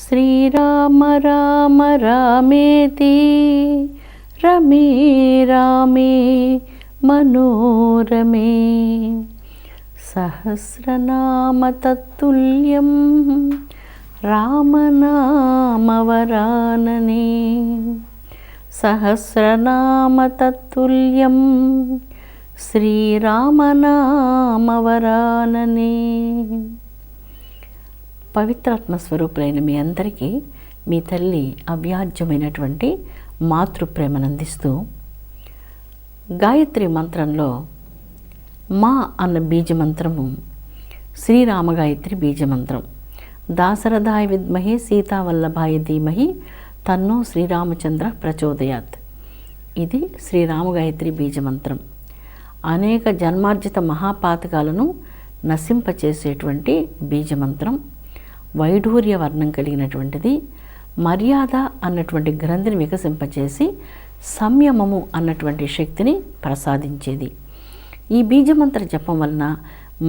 శ్రీరామ రామ రామేతి రమే రామే మనోరమే సహస్రనామ తత్తుల్యం రామనామవరాననే సహస్రనామ తత్తుల్యం శ్రీరామనామవరాననే. పవిత్రాత్మ స్వరూపులైన మీ అందరికీ మీ తల్లి అవ్యాజ్యమైనటువంటి మాతృప్రేమను అందిస్తూ, గాయత్రి మంత్రంలో మా అన్న బీజమంత్రము శ్రీరామగాయత్రి బీజమంత్రం. దాశరథాయ విద్మహే సీతావల్లభాయ ధీమహి తన్నో శ్రీరామచంద్ర ప్రచోదయాత్. ఇది శ్రీరామగాయత్రి బీజమంత్రం. అనేక జన్మార్జిత మహాపాతకాలను నశింపచేసేటువంటి బీజమంత్రం. వైఢూర్య వర్ణం కలిగినటువంటిది. మర్యాద అన్నటువంటి గ్రంథిని వికసింపచేసి సంయమము అన్నటువంటి శక్తిని ప్రసాదించేది. ఈ బీజమంత్ర జపం వలన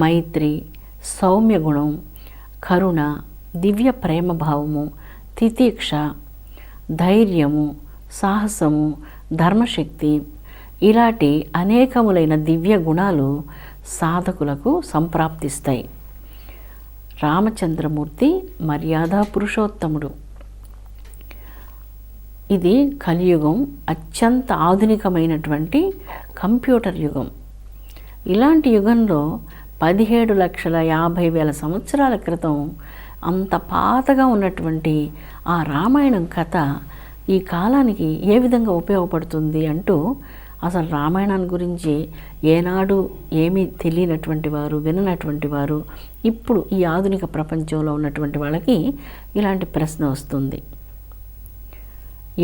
మైత్రి, సౌమ్య గుణం, కరుణ, దివ్య ప్రేమభావము, తితీక్ష, ధైర్యము, సాహసము, ధర్మశక్తి ఇలాంటి అనేకములైన దివ్య గుణాలు సాధకులకు సంప్రాప్తిస్తాయి. రామచంద్రమూర్తి మర్యాదా పురుషోత్తముడు. ఇది కలియుగం, అత్యంత ఆధునికమైనటువంటి కంప్యూటర్ యుగం. ఇలాంటి యుగంలో 17,50,000 సంవత్సరాల క్రితం అంత పాతగా ఉన్నటువంటి ఆ రామాయణం కథ ఈ కాలానికి ఏ విధంగా ఉపయోగపడుతుంది అంటూ, అసలు రామాయణాన్ని గురించి ఏనాడు ఏమీ తెలియనటువంటి వారు, విననటువంటి వారు ఇప్పుడు ఈ ఆధునిక ప్రపంచంలో ఉన్నటువంటి వాళ్ళకి ఇలాంటి ప్రశ్న వస్తుంది.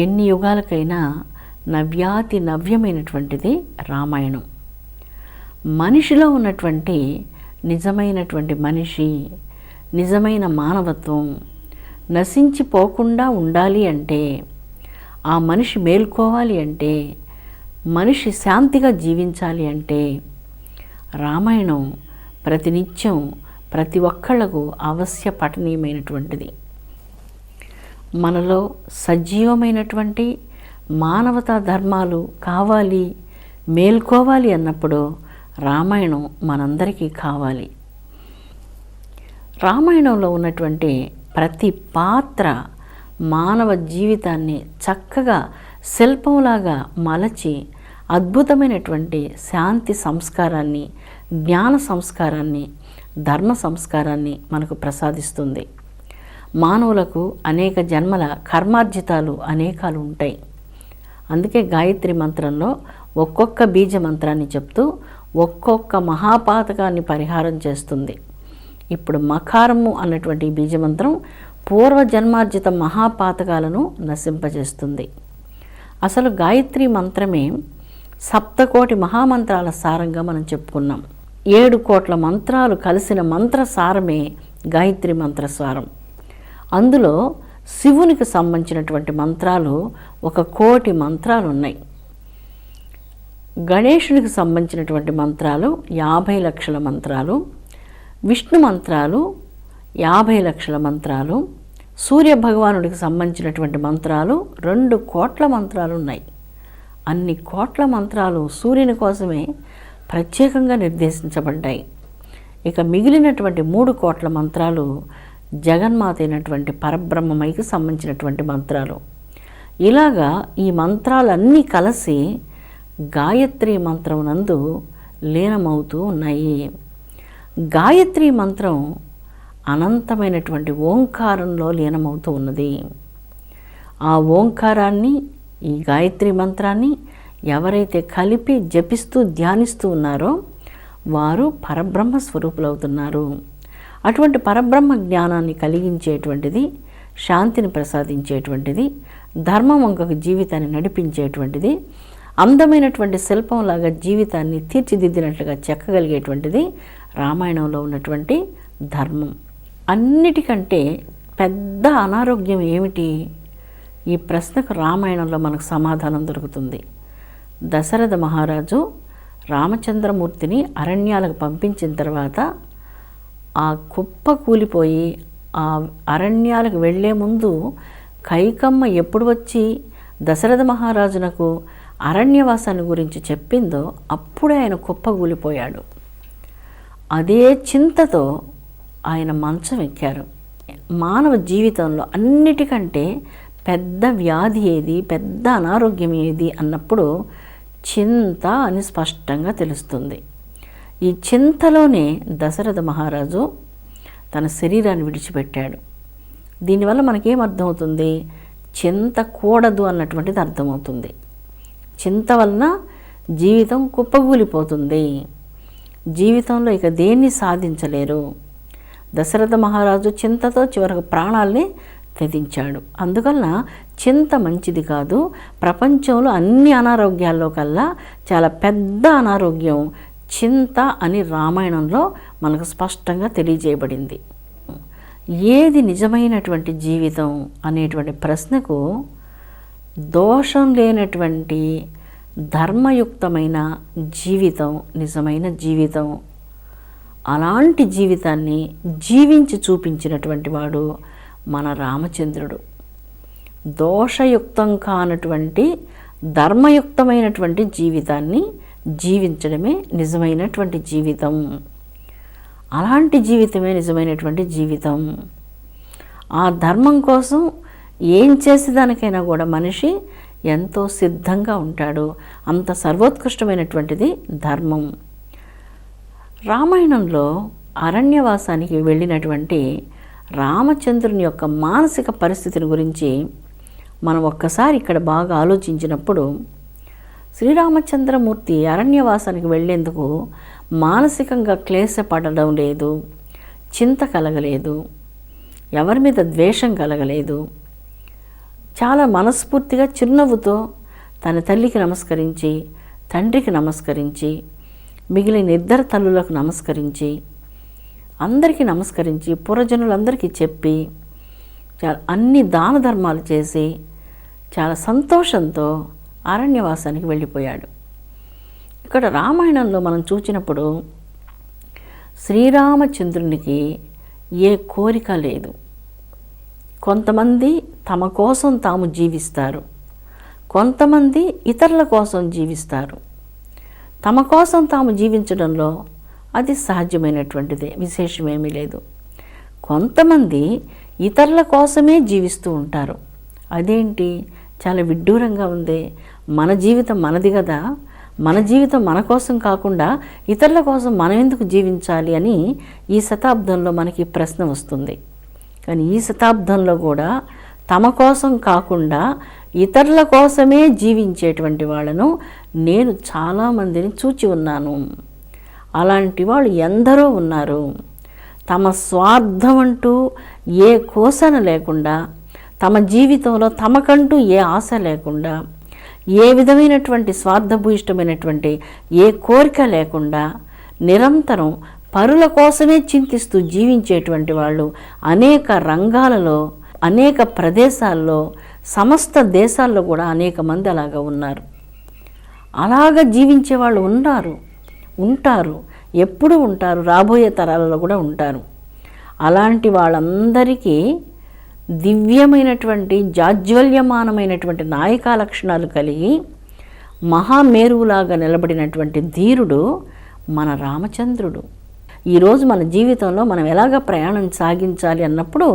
ఎన్ని యుగాలకైనా నవ్యాతి నవ్యమైనటువంటిది రామాయణం. మనిషిలో ఉన్నటువంటి నిజమైనటువంటి మనిషి, నిజమైన మానవత్వం నశించిపోకుండా ఉండాలి అంటే, ఆ మనిషి మేల్కోవాలి అంటే, మనిషి శాంతిగా జీవించాలి అంటే రామాయణం ప్రతినిత్యం ప్రతి ఒక్కళ్లకు అవశ్య పఠనీయమైనటువంటిది. మనలో సజీవమైనటువంటి మానవతా ధర్మాలు కావాలి, మేల్కోవాలి అన్నప్పుడు రామాయణం మనందరికీ కావాలి. రామాయణంలో ఉన్నటువంటి ప్రతి పాత్ర మానవ జీవితాన్ని చక్కగా శిల్పంలాగా మలచి అద్భుతమైనటువంటి శాంతి సంస్కారాన్ని, జ్ఞాన సంస్కారాన్ని, ధర్మ సంస్కారాన్ని మనకు ప్రసాదిస్తుంది. మానవులకు అనేక జన్మల కర్మార్జితాలు అనేకాలు ఉంటాయి. అందుకే గాయత్రి మంత్రంలో ఒక్కొక్క బీజ మంత్రాన్ని చెప్తూ ఒక్కొక్క మహాపాతకాన్ని పరిహారం చేస్తుంది. ఇప్పుడు మకారము అన్నటువంటి బీజమంత్రం పూర్వజన్మార్జిత మహాపాతకాలను నశింపజేస్తుంది. అసలు గాయత్రి మంత్రమే సప్తకోటి మహామంత్రాల సారంగా మనం చెప్పుకున్నాం. 7 కోట్ల మంత్రాలు కలిసిన మంత్ర సారమే గాయత్రి మంత్ర సారం. అందులో శివునికి సంబంధించినటువంటి మంత్రాలు 1 కోటి మంత్రాలు ఉన్నాయి. గణేశునికి సంబంధించినటువంటి మంత్రాలు 50 లక్షల మంత్రాలు, విష్ణు మంత్రాలు 50 లక్షల మంత్రాలు, సూర్య భగవానుడికి సంబంధించినటువంటి మంత్రాలు 2 కోట్ల మంత్రాలు ఉన్నాయి. అన్ని కోట్ల మంత్రాలు సూర్యుని కోసమే ప్రత్యేకంగా నిర్దేశించబడ్డాయి. ఇక మిగిలినటువంటి 3 కోట్ల మంత్రాలు జగన్మాత అయినటువంటి పరబ్రహ్మమైకి సంబంధించినటువంటి మంత్రాలు. ఇలాగా ఈ మంత్రాలన్నీ కలిసి గాయత్రి మంత్రం నందు లీనమవుతూ ఉన్నాయి. గాయత్రి మంత్రం అనంతమైనటువంటి ఓంకారంలో లీనమవుతూ ఉన్నది. ఆ ఓంకారాన్ని, ఈ గాయత్రి మంత్రాన్ని ఎవరైతే కలిపి జపిస్తూ ధ్యానిస్తూ ఉన్నారో వారు పరబ్రహ్మ స్వరూపులవుతున్నారు. అటువంటి పరబ్రహ్మ జ్ఞానాన్ని కలిగించేటువంటిది, శాంతిని ప్రసాదించేటువంటిది, ధర్మం వంకకు జీవితాన్ని నడిపించేటువంటిది, అందమైనటువంటి శిల్పంలాగా జీవితాన్ని తీర్చిదిద్దినట్లుగా చెక్కగలిగేటువంటిది రామాయణంలో ఉన్నటువంటి ధర్మం. అన్నిటికంటే పెద్ద అనారోగ్యం ఏమిటి? ఈ ప్రశ్నకు రామాయణంలో మనకు సమాధానం దొరుకుతుంది. దశరథ మహారాజు రామచంద్రమూర్తిని అరణ్యాలకు పంపించిన తర్వాత ఆ కుప్ప కూలిపోయి ఆ అరణ్యాలకు వెళ్ళే ముందు కైకమ్మ ఎప్పుడు వచ్చి దశరథ మహారాజునకు అరణ్యవాసాన్ని గురించి చెప్పిందో అప్పుడే ఆయన కుప్పగూలిపోయాడు. అదే చింతతో ఆయన మంచం ఎక్కారు. మానవ జీవితంలో అన్నిటికంటే పెద్ద వ్యాధి ఏది, పెద్ద అనారోగ్యం ఏది అన్నప్పుడు చింత అని స్పష్టంగా తెలుస్తుంది. ఈ చింతలోనే దశరథ మహారాజు తన శరీరాన్ని విడిచిపెట్టాడు. దీనివల్ల మనకేం అర్థమవుతుంది? చింత కూడదు అన్నటువంటిది అర్థమవుతుంది. చింత వలన జీవితం కుప్పగూలిపోతుంది. జీవితంలో ఇక దేన్ని సాధించలేరు. దశరథ మహారాజు చింతతో చివరకు ప్రాణాల్ని త్యజించాడు. అందువలన చింత మంచిది కాదు. ప్రపంచంలో అన్ని అనారోగ్యాల్లో కల్లా చాలా పెద్ద అనారోగ్యం చింత అని రామాయణంలో మనకు స్పష్టంగా తెలియజేయబడింది. ఏది నిజమైనటువంటి జీవితం అనేటువంటి ప్రశ్నకు దోషం లేనటువంటి ధర్మయుక్తమైన జీవితం నిజమైన జీవితం. అలాంటి జీవితాన్ని జీవించి చూపించినటువంటి వాడు మన రామచంద్రుడు. దోషయుక్తం కానటువంటి ధర్మయుక్తమైనటువంటి జీవితాన్ని జీవించడమే నిజమైనటువంటి జీవితం. అలాంటి జీవితమే నిజమైనటువంటి జీవితం. ఆ ధర్మం కోసం ఏం చేసేదానికైనా కూడా మనిషి ఎంతో సిద్ధంగా ఉంటాడు. అంత సర్వోత్కృష్టమైనటువంటిది ధర్మం. రామాయణంలో అరణ్యవాసానికి వెళ్ళినటువంటి రామచంద్రుని యొక్క మానసిక పరిస్థితిని గురించి మనం ఒక్కసారి ఇక్కడ బాగా ఆలోచించినప్పుడు శ్రీరామచంద్రమూర్తి అరణ్యవాసానికి వెళ్ళేందుకు మానసికంగా క్లేశపడడం లేదు, చింత కలగలేదు, ఎవరి మీద ద్వేషం కలగలేదు. చాలా మనస్ఫూర్తిగా చిరునవ్వుతో తన తల్లికి నమస్కరించి, తండ్రికి నమస్కరించి, మిగిలిన ఇద్దరు తల్లులకు నమస్కరించి, అందరికీ నమస్కరించి, పురజనులందరికీ చెప్పి చాలా అన్ని దాన ధర్మాలు చేసి చాలా సంతోషంతో అరణ్యవాసానికి వెళ్ళిపోయాడు. ఇక్కడ రామాయణంలో మనం చూసినప్పుడు శ్రీరామచంద్రునికి ఏ కోరిక లేదు. కొంతమంది తమ కోసం తాము జీవిస్తారు, కొంతమంది ఇతరుల కోసం జీవిస్తారు. తమ కోసం తాము జీవించడంలో అది సహజమైనటువంటిదే, విశేషమేమీ లేదు. కొంతమంది ఇతరుల కోసమే జీవిస్తూ ఉంటారు. అదేంటి, చాలా విడ్డూరంగా ఉంది. మన జీవితం మనది కదా, మన జీవితం మన కోసం కాకుండా ఇతరుల కోసం మనం ఎందుకు జీవించాలి అని ఈ శతాబ్దంలో మనకి ప్రశ్న వస్తుంది. కానీ ఈ శతాబ్దంలో కూడా తమ కోసం కాకుండా ఇతరుల కోసమే జీవించేటువంటి వాళ్ళను నేను చాలామందిని చూచి ఉన్నాను. అలాంటి వాళ్ళు ఎందరో ఉన్నారు. తమ స్వార్థం అంటూ ఏ కోసన లేకుండా, తమ జీవితంలో తమకంటూ ఏ ఆశ లేకుండా, ఏ విధమైనటువంటి స్వార్థభూయిష్టమైనటువంటి ఏ కోరిక లేకుండా నిరంతరం పరుల కోసమే చింతిస్తూ జీవించేటువంటి వాళ్ళు అనేక రంగాలలో, అనేక ప్రదేశాల్లో, సమస్త దేశాల్లో కూడా అనేక మంది అలాగా ఉన్నారు. అలాగ జీవించే వాళ్ళు ఉంటారు, ఎప్పుడూ ఉంటారు, రాబోయే తరాలలో కూడా ఉంటారు. అలాంటి వాళ్ళందరికీ దివ్యమైనటువంటి జాజ్వల్యమానమైనటువంటి నాయకా లక్షణాలు కలిగి మహామేరువులాగా నిలబడినటువంటి ధీరుడు మన రామచంద్రుడు. ఈరోజు మన జీవితంలో మనం ఎలాగ ప్రయాణం సాగించాలి అన్నప్పుడు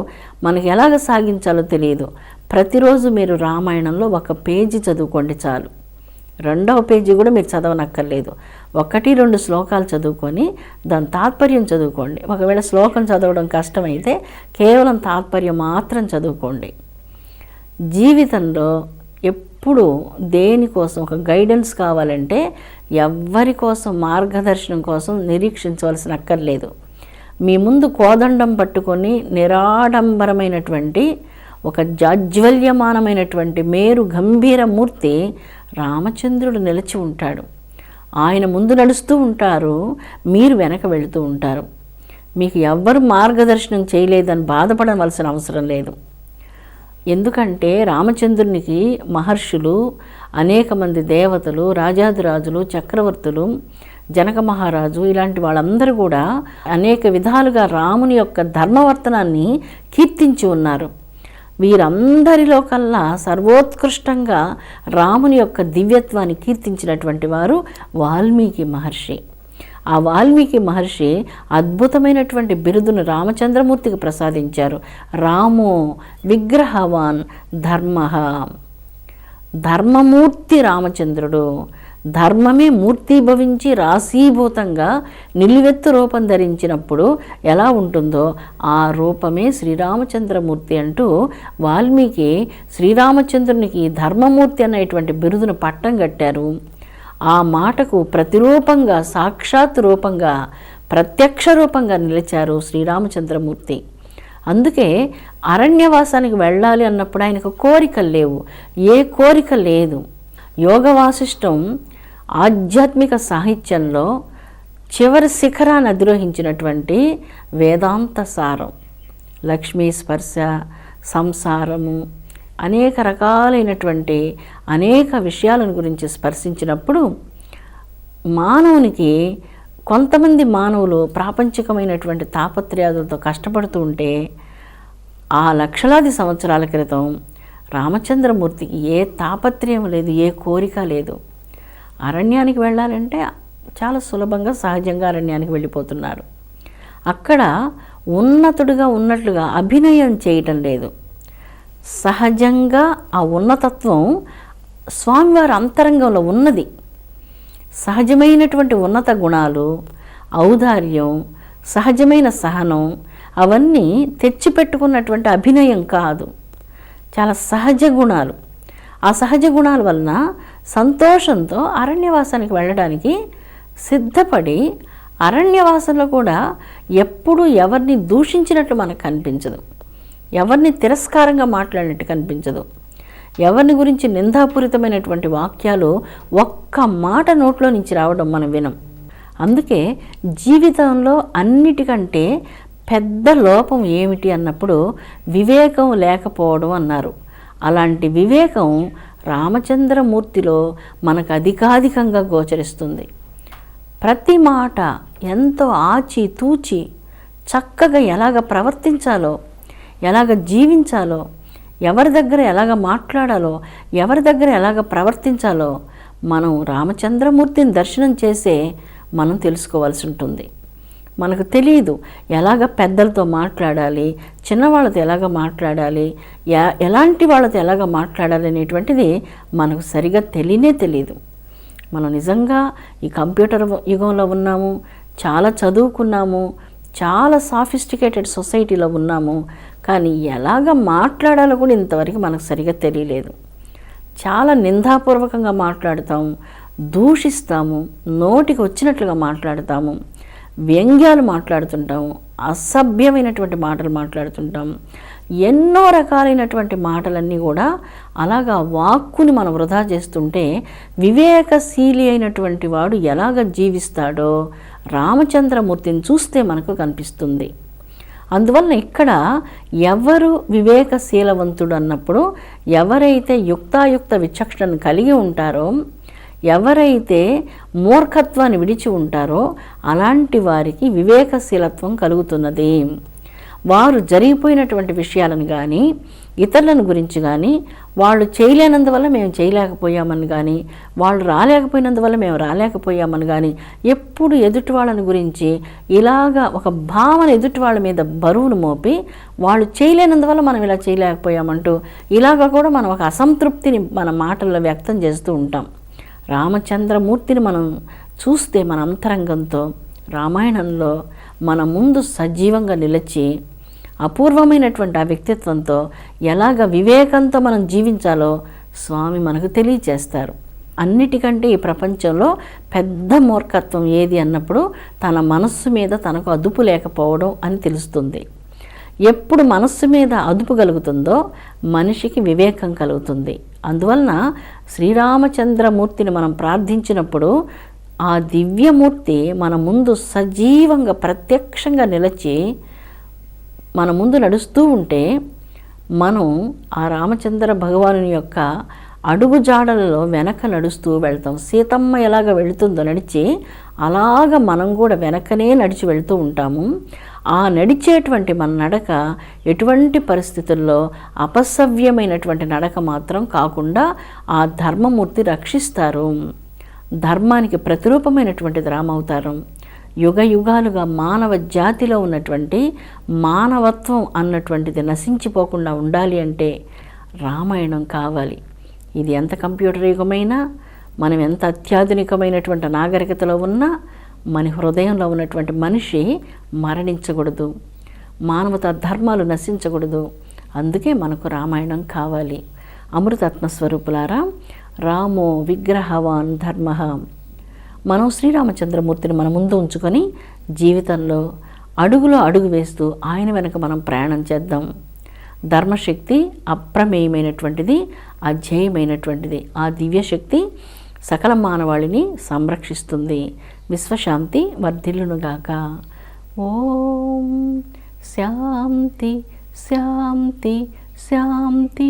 మనకి ఎలాగ సాగించాలో తెలియదు. ప్రతిరోజు మీరు రామాయణంలో ఒక పేజీ చదువుకోండి చాలు. రెండవ పేజీ కూడా మీరు చదవనక్కర్లేదు. 1-2 శ్లోకాలు చదువుకొని దాని తాత్పర్యం చదువుకోండి. ఒకవేళ శ్లోకం చదవడం కష్టమైతే కేవలం తాత్పర్యం మాత్రం చదువుకోండి. జీవితంలో ఎప్పుడు దేనికోసం ఒక గైడెన్స్ కావాలంటే ఎవ్వరి కోసం మార్గదర్శనం కోసం నిరీక్షించవలసిన అక్కర్లేదు. మీ ముందు కోదండం పట్టుకొని నిరాడంబరమైనటువంటి ఒక జాజ్వల్యమానమైనటువంటి మేరు గంభీర మూర్తి రామచంద్రుడు నిలిచి ఉంటాడు. ఆయన ముందు నడుస్తూ ఉంటారు, మీరు వెనక వెళుతూ ఉంటారు. మీకు ఎవ్వరు మార్గదర్శనం చేయలేదని బాధపడవలసిన అవసరం లేదు. ఎందుకంటే రామచంద్రునికి మహర్షులు, అనేక మంది దేవతలు, రాజాదిరాజులు, చక్రవర్తులు జనక మహారాజు ఇలాంటి వాళ్ళందరూ కూడా అనేక విధాలుగా రాముని యొక్క ధర్మవర్తనాన్ని కీర్తించి ఉన్నారు. వీరందరిలో కల్లా సర్వోత్కృష్టంగా రాముని యొక్క దివ్యత్వాన్ని కీర్తించినటువంటి వారు వాల్మీకి మహర్షి. ఆ వాల్మీకి మహర్షి అద్భుతమైనటువంటి బిరుదును రామచంద్రమూర్తికి ప్రసాదించారు. రామో విగ్రహవాన్ ధర్మః, ధర్మమూర్తి రామచంద్రుడు. ధర్మమే మూర్తీభవించి రాశీభూతంగా నిలువెత్తు రూపం ధరించినప్పుడు ఎలా ఉంటుందో ఆ రూపమే శ్రీరామచంద్రమూర్తి అంటూ వాల్మీకి శ్రీరామచంద్రునికి ధర్మమూర్తి అనేటువంటి బిరుదును పట్టం కట్టారు. ఆ మాటకు ప్రతిరూపంగా, సాక్షాత్ రూపంగా, ప్రత్యక్ష రూపంగా నిలిచారు శ్రీరామచంద్రమూర్తి. అందుకే అరణ్యవాసానికి వెళ్ళాలి అన్నప్పుడు ఆయనకు కోరికలు లేవు, ఏ కోరిక లేదు. యోగ వాసిష్టం ఆధ్యాత్మిక సాహిత్యంలో చివరి శిఖరాన్ని అధిరోహించినటువంటి వేదాంత సారం. లక్ష్మీ స్పర్శ, సంసారము, అనేక రకాలైనటువంటి అనేక విషయాలను గురించి స్పర్శించినప్పుడు మానవునికి, కొంతమంది మానవులు ప్రాపంచికమైనటువంటి తాపత్రయాదులతో కష్టపడుతూ ఉంటే ఆ లక్షలాది సంవత్సరాల క్రితం రామచంద్రమూర్తికి ఏ తాపత్రయం లేదు, ఏ కోరిక లేదు. అరణ్యానికి వెళ్ళాలంటే చాలా సులభంగా, సహజంగా అరణ్యానికి వెళ్ళిపోతున్నారు. అక్కడ ఉన్నతుడిగా ఉన్నట్లుగా అభినయం చేయటం లేదు. సహజంగా ఆ ఉన్నతత్వం స్వామివారి అంతరంగంలో ఉన్నది. సహజమైనటువంటి ఉన్నత గుణాలు, ఔదార్యం, సహజమైన సహనం అవన్నీ తెచ్చిపెట్టుకున్నటువంటి అభినయం కాదు, చాలా సహజ గుణాలు. ఆ సహజ గుణాల వలన సంతోషంతో అరణ్యవాసానికి వెళ్ళడానికి సిద్ధపడి, అరణ్యవాసంలో కూడా ఎప్పుడు ఎవరిని దూషించినట్లు మనకు కనిపించదు, ఎవరిని తిరస్కారంగా మాట్లాడినట్టు కనిపించదు, ఎవరిని గురించి నిందాపూరితమైనటువంటి వాక్యాలు ఒక్క మాట నోట్లో నుంచి రావడం మనం వినం. అందుకే జీవితంలో అన్నిటికంటే పెద్ద లోపం ఏమిటి అన్నప్పుడు వివేకం లేకపోవడం అన్నారు. అలాంటి వివేకం రామచంద్రమూర్తిలో మనకు అధికాధికంగా గోచరిస్తుంది. ప్రతి మాట ఎంతో ఆచి తూచి చక్కగా ఎలాగ ప్రవర్తించాలో, ఎలాగ జీవించాలో, ఎవరి దగ్గర ఎలాగ మాట్లాడాలో, ఎవరి దగ్గర ఎలాగ ప్రవర్తించాలో మనం రామచంద్రమూర్తిని దర్శనం చేసే మనం తెలుసుకోవాల్సి ఉంటుంది. మనకు తెలియదు ఎలాగ పెద్దలతో మాట్లాడాలి, చిన్నవాళ్ళతో ఎలాగ మాట్లాడాలి, ఎలాంటి వాళ్ళతో ఎలాగ మాట్లాడాలి అనేటువంటిది మనకు సరిగా తెలియదు. మనం నిజంగా ఈ కంప్యూటర్ యుగంలో ఉన్నాము, చాలా చదువుకున్నాము, చాలా సాఫిస్టికేటెడ్ సొసైటీలో ఉన్నాము. కానీ ఎలాగ మాట్లాడాలో కూడా ఇంతవరకు మనకు సరిగా తెలియలేదు. చాలా నిందాపూర్వకంగా మాట్లాడతాము, దూషిస్తాము, నోటికి వచ్చినట్లుగా మాట్లాడతాము, వ్యంగ్యాలు మాట్లాడుతుంటాము, అసభ్యమైనటువంటి మాటలు మాట్లాడుతుంటాము. ఎన్నో రకాలైనటువంటి మాటలన్నీ కూడా అలాగా వాక్కుని మనం వృధా చేస్తుంటే వివేకశీలి అయినటువంటి వాడు ఎలాగ జీవిస్తాడో రామచంద్రమూర్తిని చూస్తే మనకు కనిపిస్తుంది. అందువలన ఇక్కడ ఎవరు వివేకశీలవంతుడు అన్నప్పుడు ఎవరైతే యుక్తాయుక్త విచక్షణను కలిగి ఉంటారో, ఎవరైతే మూర్ఖత్వాన్ని విడిచి ఉంటారో అలాంటి వారికి వివేకశీలత్వం కలుగుతున్నది. వారు జరిగిపోయినటువంటి విషయాలను కానీ, ఇతరులను గురించి కానీ, వాళ్ళు చేయలేనందువల్ల మేము చేయలేకపోయామని కానీ, వాళ్ళు రాలేకపోయినందువల్ల మేము రాలేకపోయామని కానీ, ఎప్పుడు ఎదుటి వాళ్ళని గురించి ఇలాగా ఒక భావన ఎదుటి వాళ్ళ మీద బరువును మోపి వాళ్ళు చేయలేనందువల్ల మనం ఇలా చేయలేకపోయామంటూ ఇలాగా కూడా మనం ఒక అసంతృప్తిని మన మాటల్లో వ్యక్తం చేస్తూ ఉంటాం. రామచంద్రమూర్తిని మనం చూస్తే మన అంతరంగంతో రామాయణంలో మన ముందు సజీవంగా నిలిచి అపూర్వమైనటువంటి ఆ వ్యక్తిత్వంతో ఎలాగ వివేకంతో మనం జీవించాలో స్వామి మనకు తెలియచేస్తారు. అన్నిటికంటే ఈ ప్రపంచంలో పెద్ద మూర్ఖత్వం ఏది అన్నప్పుడు తన మనస్సు మీద తనకు అదుపు లేకపోవడం అని తెలుస్తుంది. ఎప్పుడు మనస్సు మీద అదుపు కలుగుతుందో మనిషికి వివేకం కలుగుతుంది. అందువలన శ్రీరామచంద్రమూర్తిని మనం ప్రార్థించినప్పుడు ఆ దివ్యమూర్తి మన ముందు సజీవంగా ప్రత్యక్షంగా నిలిచి మన ముందు నడుస్తూ ఉంటే మనం ఆ రామచంద్ర భగవానుని యొక్క అడుగు జాడలలో వెనక నడుస్తూ వెళ్తాం. సీతమ్మ ఎలాగ వెళుతుందో నడిచి, అలాగ మనం కూడా వెనకనే నడిచి వెళుతూ ఉంటాము. ఆ నడిచేటువంటి మన నడక ఎటువంటి పరిస్థితుల్లో అపసవ్యమైనటువంటి నడక మాత్రం కాకుండా ఆ ధర్మమూర్తి రక్షిస్తారు. ధర్మానికి ప్రతిరూపమైనటువంటిది రామావతారం. యుగ యుగాలుగా మానవ జాతిలో ఉన్నటువంటి మానవత్వం అన్నటువంటిది నశించిపోకుండా ఉండాలి అంటే రామాయణం కావాలి. ఇది ఎంత కంప్యూటర్ యుగమైనా, మనం ఎంత అత్యాధునికమైనటువంటి నాగరికతలో ఉన్నా, మన హృదయంలో ఉన్నటువంటి మనిషి మరణించకూడదు, మానవతా ధర్మాలు నశించకూడదు. అందుకే మనకు రామాయణం కావాలి. అమృతాత్మస్వరూపులారా, రామో విగ్రహవాన్ ధర్మ. మనం శ్రీరామచంద్రమూర్తిని మన ముందు ఉంచుకొని జీవితంలో అడుగులో అడుగు వేస్తూ ఆయన వెనక మనం ప్రయాణం చేద్దాం. ధర్మశక్తి అప్రమేయమైనటువంటిది, అధ్యేయమైనటువంటిది. ఆ దివ్యశక్తి సకల మానవాళిని సంరక్షిస్తుంది. విశ్వశాంతి వర్ధిల్లునుగాక. ఓం శాంతి శాంతి శాంతి.